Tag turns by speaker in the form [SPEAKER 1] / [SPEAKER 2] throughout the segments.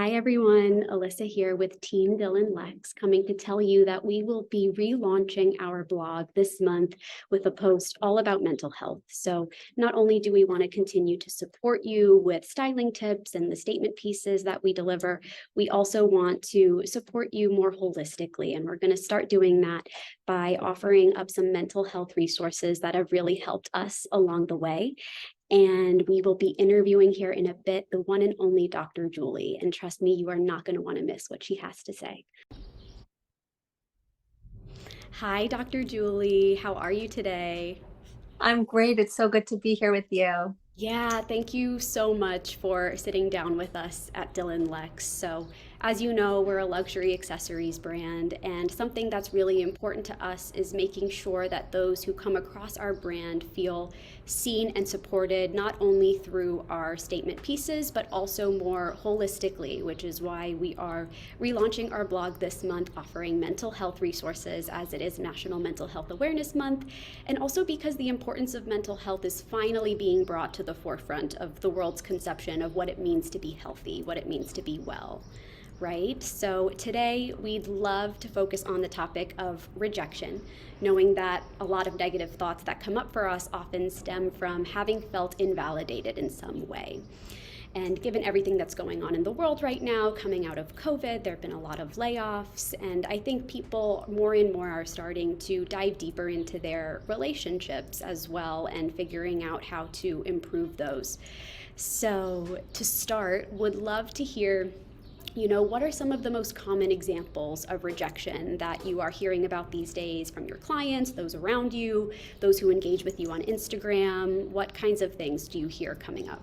[SPEAKER 1] Hi everyone, Alyssa here with Team Dylan Lex, coming to tell you that we will be relaunching our blog this month with a post all about mental health. So not only do we want to continue to support you with styling tips and the statement pieces that we deliver, we also want to support you more holistically. And we're going to start doing that by offering up some mental health resources that have really helped us along the way. And we will be interviewing here in a bit the one and only Dr. Julie. And trust me, you are not going to want to miss what she has to say. Hi, Dr. Julie. How are you today?
[SPEAKER 2] I'm great. It's so good to be here with you.
[SPEAKER 1] Yeah, thank you so much for sitting down with us at Dylan Lex. So, as you know, we're a luxury accessories brand, and something that's really important to us is making sure that those who come across our brand feel seen and supported, not only through our statement pieces, but also more holistically, which is why we are relaunching our blog this month, offering mental health resources as it is National Mental Health Awareness Month, and also because the importance of mental health is finally being brought to the forefront of the world's conception of what it means to be healthy, what it means to be well, right? So today we'd love to focus on the topic of rejection, knowing that a lot of negative thoughts that come up for us often stem from having felt invalidated in some way. And given everything that's going on in the world right now, coming out of COVID, there have been a lot of layoffs. And I think people more and more are starting to dive deeper into their relationships as well and figuring out how to improve those. So to start, would love to hear, what are some of the most common examples of rejection that you are hearing about these days from your clients, those around you, those who engage with you on Instagram? What kinds of things do you hear coming up?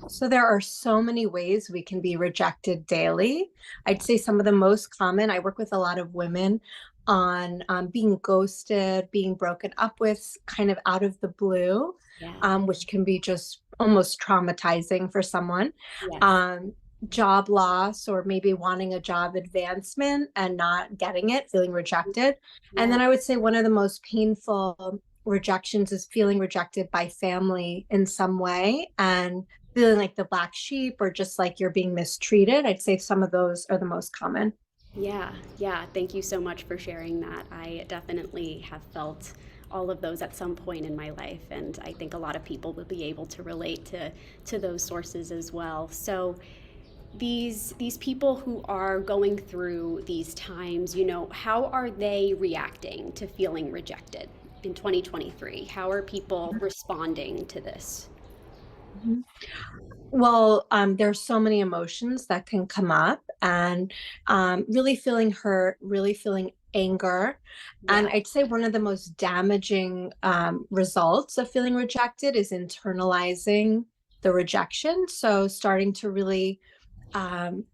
[SPEAKER 2] So there are so many ways we can be rejected daily. I'd say some of the most common, I work with a lot of women on being ghosted, being broken up with kind of out of the blue,
[SPEAKER 1] Yeah.
[SPEAKER 2] which can be just almost traumatizing for someone.
[SPEAKER 1] Yes.
[SPEAKER 2] Um, Job loss, or maybe wanting a job advancement and not getting it, feeling rejected. And
[SPEAKER 1] Yeah.
[SPEAKER 2] then I would say one of the most painful rejections is feeling rejected by family in some way and feeling like the black sheep or just like you're being mistreated. I'd say some of those are the most common.
[SPEAKER 1] Yeah, yeah. Thank you so much for sharing that. I definitely have felt all of those at some point in my life, and I think a lot of people will be able to relate to those sources as well. So these people who are going through these times, how are they reacting to feeling rejected in 2023? How are people responding to this?
[SPEAKER 2] Mhm. Well, there's so many emotions that can come up, and really feeling hurt, really feeling anger.
[SPEAKER 1] Yeah.
[SPEAKER 2] And I'd say one of the most damaging results of feeling rejected is internalizing the rejection. So starting to really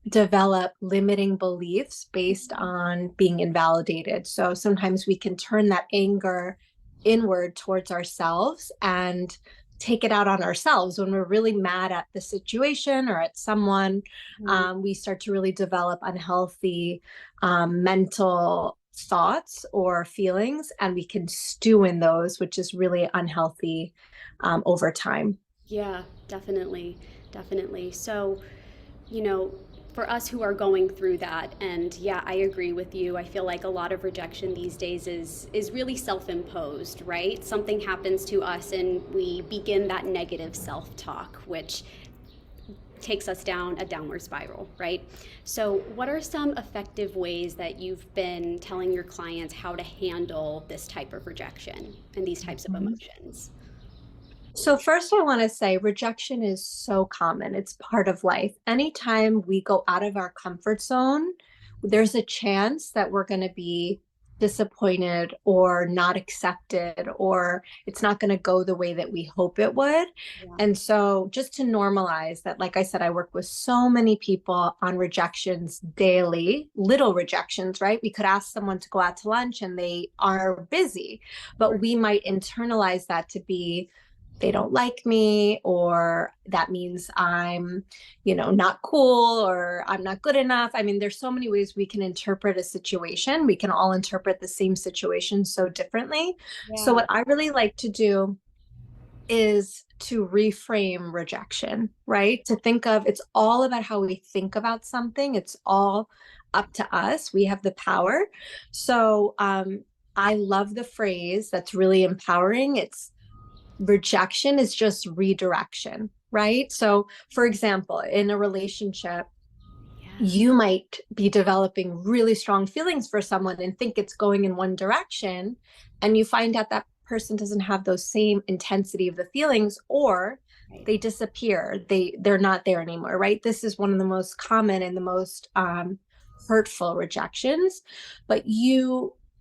[SPEAKER 2] develop limiting beliefs based on being invalidated. So sometimes we can turn that anger inward towards ourselves and take it out on ourselves when we're really mad at the situation or at someone.
[SPEAKER 1] Mhm.
[SPEAKER 2] We start to really develop unhealthy mental thoughts or feelings, and we can stew in those, which is really unhealthy over time.
[SPEAKER 1] Yeah, definitely. Definitely. So, you know, for us who are going through that, and yeah, I agree with you. I feel like a lot of rejection these days is really self-imposed, right? Something happens to us and we begin that negative self-talk, which takes us down a downward spiral, right? So, what are some effective ways that you've been telling your clients how to handle this type of rejection and these types of
[SPEAKER 2] Mhm.
[SPEAKER 1] emotions?
[SPEAKER 2] So, first, I want to say rejection is so common. It's part of life. Anytime we go out of our comfort zone, there's a chance that we're going to be disappointed or not accepted, or it's not going to go the way that we hope it would.
[SPEAKER 1] Yeah.
[SPEAKER 2] And so, just to normalize that, like I said, I work with so many people on rejections daily, little rejections, right? We could ask someone to go out to lunch and they are busy, but we might internalize that to be, they don't like me, or that means I'm, not cool, or I'm not good enough. I mean, there's so many ways we can interpret a situation. We can all interpret the same situation so differently. So
[SPEAKER 1] Yeah.
[SPEAKER 2] what I really like to do is to reframe rejection, right? To think of it's all about how we think about something. It's all up to us. We have the power. So I love the phrase that's really empowering. It's rejection is just redirection, right? So, for example, in a relationship,
[SPEAKER 1] Yeah.
[SPEAKER 2] you might be developing really strong feelings for someone and think it's going in one direction, and you find out that person doesn't have those same intensity of the feelings, or
[SPEAKER 1] Right.
[SPEAKER 2] they disappear, they're not there anymore, right? This is one of the most common and the most hurtful rejections. But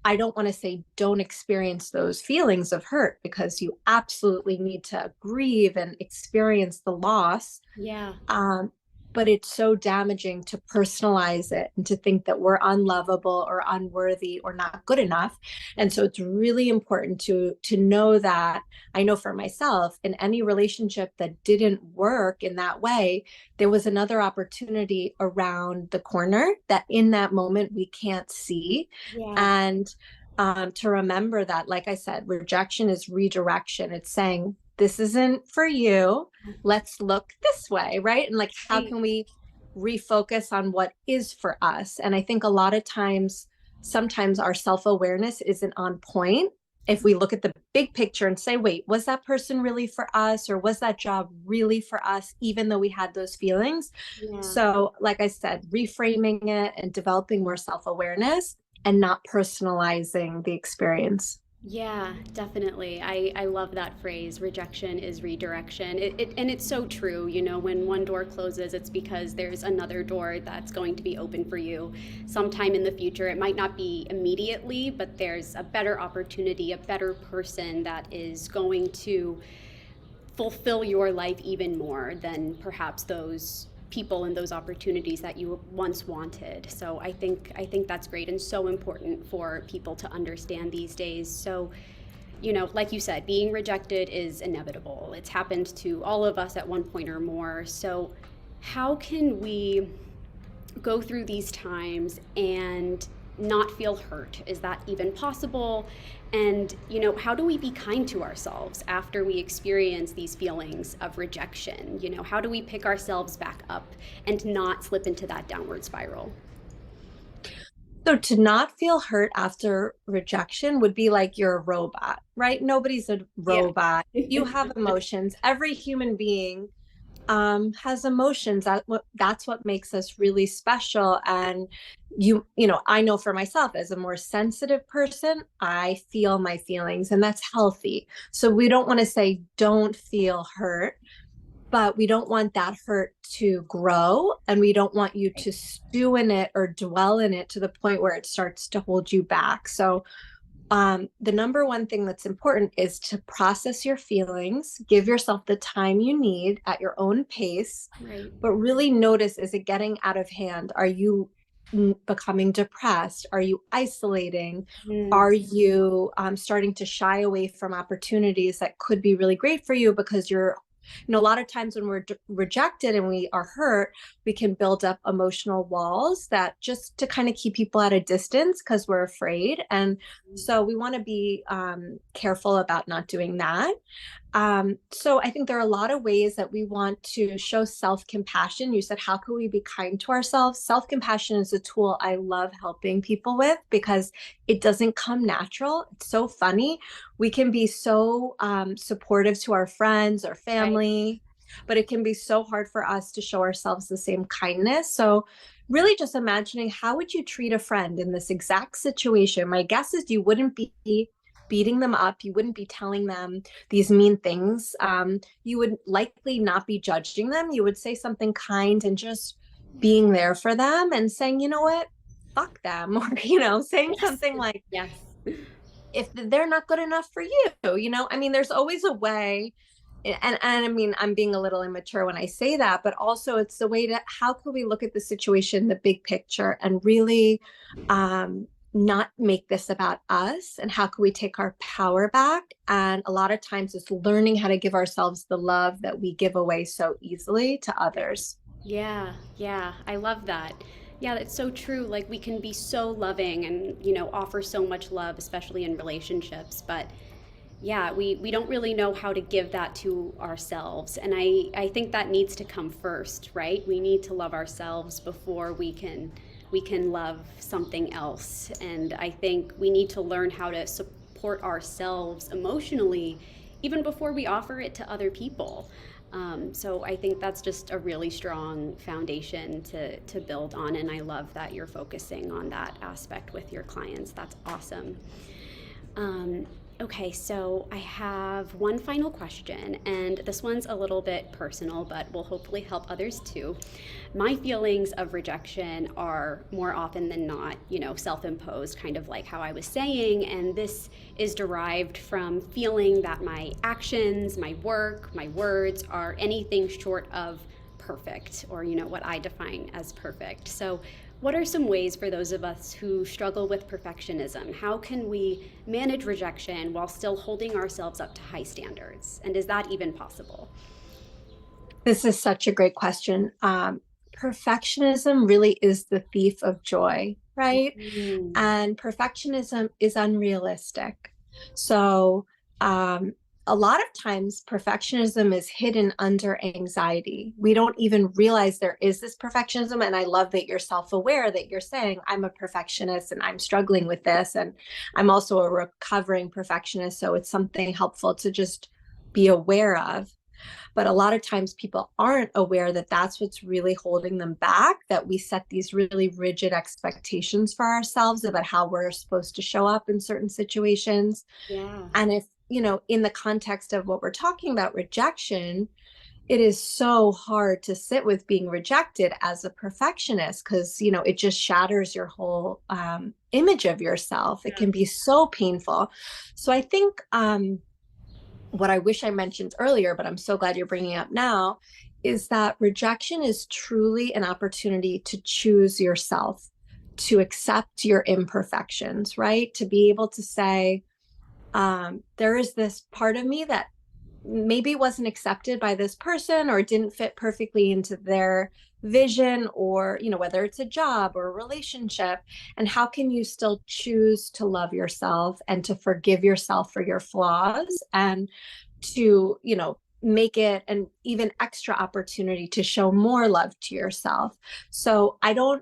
[SPEAKER 2] I don't want to say don't experience those feelings of hurt, because you absolutely need to grieve and experience the loss.
[SPEAKER 1] Yeah.
[SPEAKER 2] um, but it's so damaging to personalize it and to think that we're unlovable or unworthy or not good enough. And so it's really important to know that. I know for myself, in any relationship that didn't work in that way, there was another opportunity around the corner that in that moment we can't see.
[SPEAKER 1] Yeah.
[SPEAKER 2] And to remember that, like I said, rejection is redirection. It's saying, this isn't for you, let's look this way, right? And like, how
[SPEAKER 1] Right.
[SPEAKER 2] can we refocus on what is for us? And I think a lot of times, sometimes our self-awareness isn't on point. If we look at the big picture and say, wait, was that person really for us? Or was that job really for us, even though we had those feelings?
[SPEAKER 1] Yeah.
[SPEAKER 2] So, like I said, reframing it and developing more self-awareness and not personalizing the experience.
[SPEAKER 1] Yeah, definitely. I love that phrase, rejection is redirection. And it's so true. You know, when one door closes, it's because there's another door that's going to be open for you sometime in the future. It might not be immediately, but there's a better opportunity, a better person that is going to fulfill your life even more than perhaps those people and those opportunities that you once wanted. So I think that's great and so important for people to understand these days. So, you know, like you said, being rejected is inevitable. It's happened to all of us at one point or more. So, how can we go through these times and not feel hurt? Is that even possible? And, you know, how do we be kind to ourselves after we experience these feelings of rejection? You know, how do we pick ourselves back up and not slip into that downward spiral?
[SPEAKER 2] So to not feel hurt after rejection would be like you're a robot, right? Nobody's a
[SPEAKER 1] Yeah.
[SPEAKER 2] robot. You have emotions. Every human being has emotions. That's what makes us really special. And I know for myself, as a more sensitive person, I feel my feelings, and that's healthy. So we don't want to say don't feel hurt, but we don't want that hurt to grow, and we don't want you to stew in it or dwell in it to the point where it starts to hold you back. So the number one thing that's important is to process your feelings, give yourself the time you need at your own pace,
[SPEAKER 1] Right.
[SPEAKER 2] but really notice, is it getting out of hand? Are you becoming depressed? Are you isolating?
[SPEAKER 1] Mm.
[SPEAKER 2] Are you starting to shy away from opportunities that could be really great for you because a lot of times when we're rejected and we are hurt, we can build up emotional walls that just to kind of keep people at a distance because we're afraid. And so we want to be careful about not doing that. So I think there are a lot of ways that we want to show self-compassion. You said, how can we be kind to ourselves? Self-compassion is a tool I love helping people with because it doesn't come natural. It's so funny. We can be so supportive to our friends or
[SPEAKER 1] Right.
[SPEAKER 2] family, but it can be so hard for us to show ourselves the same kindness. So really just imagining, how would you treat a friend in this exact situation? My guess is you wouldn't be beating them up. You wouldn't be telling them these mean things. You would likely not be judging them. You would say something kind and just being there for them and saying, you know what, fuck them, or saying
[SPEAKER 1] Yes.
[SPEAKER 2] something like,
[SPEAKER 1] Yes.
[SPEAKER 2] if they're not good enough for you, I mean, there's always a way. And I mean, I'm being a little immature when I say that, but also it's the way to, how can we look at the situation, the big picture, and really not make this about us, and how can we take our power back? And a lot of times it's learning how to give ourselves the love that we give away so easily to others.
[SPEAKER 1] Yeah, yeah, I love that. Yeah, that's so true. Like we can be so loving and, you know, offer so much love, especially in relationships, but Yeah, we don't really know how to give that to ourselves. And I think that needs to come first, right? We need to love ourselves before we can love something else. And I think we need to learn how to support ourselves emotionally even before we offer it to other people. So I think that's just a really strong foundation to build on. And I love that you're focusing on that aspect with your clients. That's awesome. Um, okay, so I have one final question, and this one's a little bit personal, but will hopefully help others too. My feelings of rejection are more often than not, self imposed, kind of like how I was saying, and this is derived from feeling that my actions, my work, my words are anything short of perfect, or what I define as perfect. So what are some ways for those of us who struggle with perfectionism? How can we manage rejection while still holding ourselves up to high standards? And is that even possible?
[SPEAKER 2] This is such a great question. Perfectionism really is the thief of joy, right?
[SPEAKER 1] Mm,
[SPEAKER 2] And perfectionism is unrealistic. So, a lot of times, perfectionism is hidden under anxiety. We don't even realize there is this perfectionism. And I love that you're self aware, that you're saying, I'm a perfectionist and I'm struggling with this. And I'm also a recovering perfectionist. So, it's something helpful to just be aware of. But a lot of times people aren't aware that that's what's really holding them back, that we set these really rigid expectations for ourselves about how we're supposed to show up in certain situations.
[SPEAKER 1] yeah.
[SPEAKER 2] And if, in the context of what we're talking about, rejection, it is so hard to sit with being rejected as a perfectionist because, it just shatters your whole image of yourself. It can be so painful. So I think, what I wish I mentioned earlier, but I'm so glad you're bringing up now, is that rejection is truly an opportunity to choose yourself, to accept your imperfections, right? To be able to say, there is this part of me that maybe wasn't accepted by this person or didn't fit perfectly into their vision, or whether it's a job or a relationship. And how can you still choose to love yourself and to forgive yourself for your flaws, and to make it an even extra opportunity to show more love to yourself. So I don't,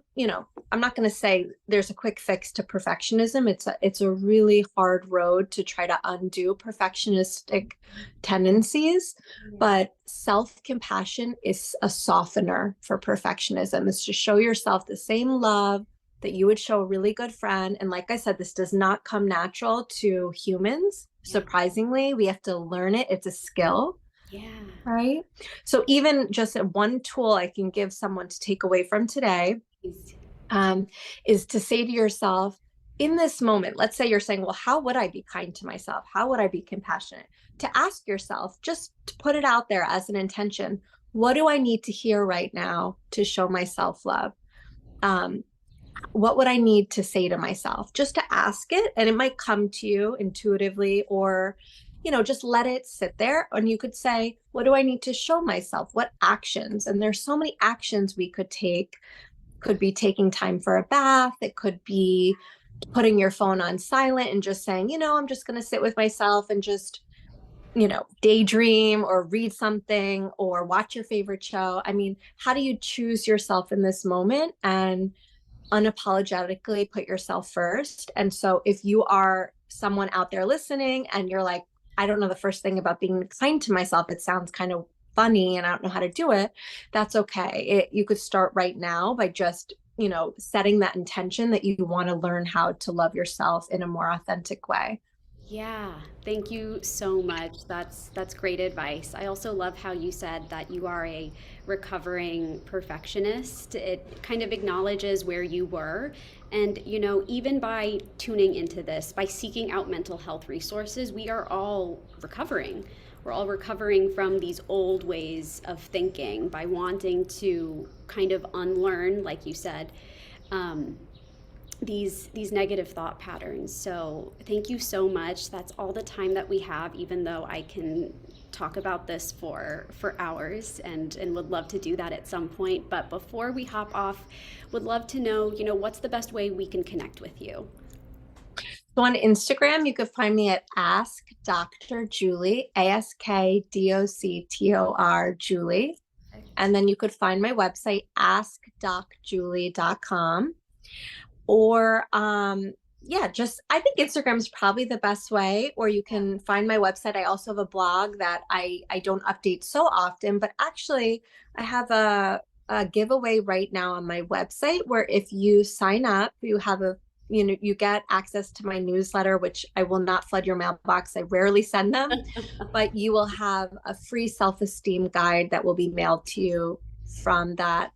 [SPEAKER 2] I'm not going to say there's a quick fix to perfectionism. It's a really hard road to try to undo perfectionistic tendencies, but self-compassion is a softener for perfectionism. It's to show yourself the same love that you would show a really good friend. And like I said, this does not come natural to humans.
[SPEAKER 1] Yeah.
[SPEAKER 2] Surprisingly, we have to learn it. It's a skill,
[SPEAKER 1] Yeah.
[SPEAKER 2] right? So even just one tool I can give someone to take away from today,
[SPEAKER 1] Please.
[SPEAKER 2] um, is to say to yourself, in this moment, let's say you're saying, well, how would I be kind to myself? How would I be compassionate? To ask yourself, just to put it out there as an intention, what do I need to hear right now to show myself love? Um, what would I need to say to myself? Just to ask it, and it might come to you intuitively, or, just let it sit there. And you could say, what do I need to show myself? What actions? And there's so many actions we could take. Could be taking time for a bath. It could be putting your phone on silent and just saying, I'm just going to sit with myself and just, daydream or read something or watch your favorite show. I mean, how do you choose yourself in this moment and unapologetically put yourself first? And so if you are someone out there listening and you're like, I don't know the first thing about being kind to myself, it sounds kind of funny and I don't know how to do it, that's okay. You could start right now by just, setting that intention that you want to learn how to love yourself in a more authentic way.
[SPEAKER 1] Yeah, thank you so much. That's great advice. I also love how you said that you are a recovering perfectionist. It kind of acknowledges where you were. And, even by tuning into this, by seeking out mental health resources, we are all recovering. We're all recovering from these old ways of thinking by wanting to kind of unlearn, like you said, um, these negative thought patterns. So thank you so much. That's all the time that we have, even though I can talk about this for hours, and would love to do that at some point. But before we hop off, would love to know, what's the best way we can connect with you?
[SPEAKER 2] So on Instagram, you could find me at Ask Dr. Julie, AskDoctor Julie. And then you could find my website, askdocjulie.com. Or yeah, just I think Instagram is probably the best way, or you can find my website. I also have a blog that I don't update so often, but actually I have a giveaway right now on my website where if you sign up, you have a you get access to my newsletter, which I will not flood your mailbox. I rarely send them, but you will have a free self-esteem guide that will be mailed to you from that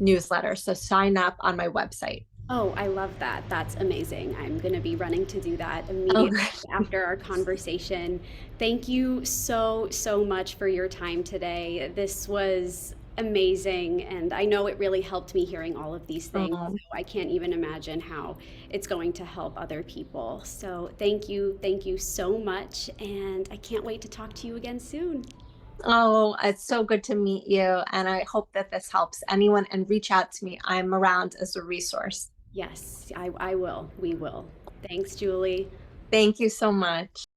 [SPEAKER 2] newsletter. So sign up on my website.
[SPEAKER 1] Oh, I love that. That's amazing. I'm going to be running to do that
[SPEAKER 2] Oh,
[SPEAKER 1] immediately after our conversation. Thank you so, so much for your time today. This was amazing. And I know it really helped me hearing all of these things.
[SPEAKER 2] oh,
[SPEAKER 1] So I can't even imagine how it's going to help other people. So thank you. Thank you so much. And I can't wait to talk to you again soon.
[SPEAKER 2] oh, it's so good to meet you. And I hope that this helps anyone and reach out to me. I'm around as a resource.
[SPEAKER 1] Yes, I will. We will. Thanks, Julie.
[SPEAKER 2] Thank you so much.